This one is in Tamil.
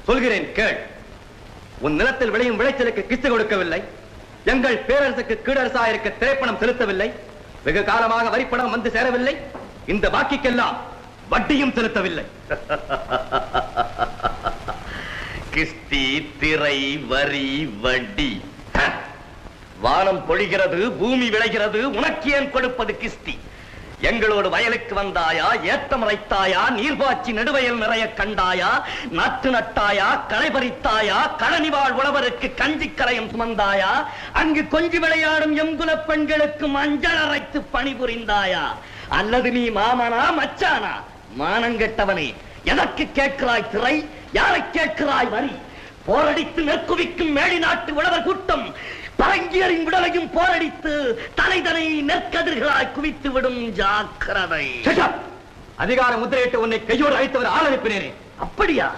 சொல்கிறேன் கேள். உன் நிலத்தில் விளையும் விளைச்சலுக்கு கிஸ்து கொடுக்கவில்லை. எங்கள் பேரரசுக்கு கீழரசா இருக்க திரைப்பணம் செலுத்தவில்லை. வெகு காலமாக வரிப்பணம் வந்து சேரவில்லை. இந்த பாக்கிக்கெல்லாம் வட்டியும் செலுத்தவில்லை. கிஸ்தி, திரை, வரி, வட்டி. வானம் பொழிகிறது, பூமி விளைகிறது, உனக்கு ஏன் கொடுப்பது கிஸ்தி? எங்களோடு வயலுக்கு வந்தாயா, ஏத்தம் இறைத்தாயா, நீர்பாய்ச்சி நெடுவயல் நிறைய கண்டாயா, நாற்று நட்டாயா, களை பறித்தாயா, கழனிவாழ் உழவருக்கு கஞ்சி கரையும் சுமந்தாயா, அங்கு கொஞ்சி விளையாடும் எங்குல பெண்களுக்கு மஞ்சள் அரைத்து பணிபுரிந்தாயா? அல்லது நீ மாமனா மச்சானா? மானங்கெட்டவனே, எதற்கு கேட்கிறாய் திரை? யாரை கேட்கிறாய் வரி? போரடித்து நெற்குவிக்கும் மேடி நாட்டு உழவர் கூட்டம் பரங்கியரின் விடலையும் போரடித்து தலைதனை நெற்கதிர்களாய் குவித்து விடும். ஜாக்கிரதை. அதிகார முத்திரையிட்டு உன்னை கையோடு அழைத்தவர் ஆள் அனுப்பினேனே. அப்படியா?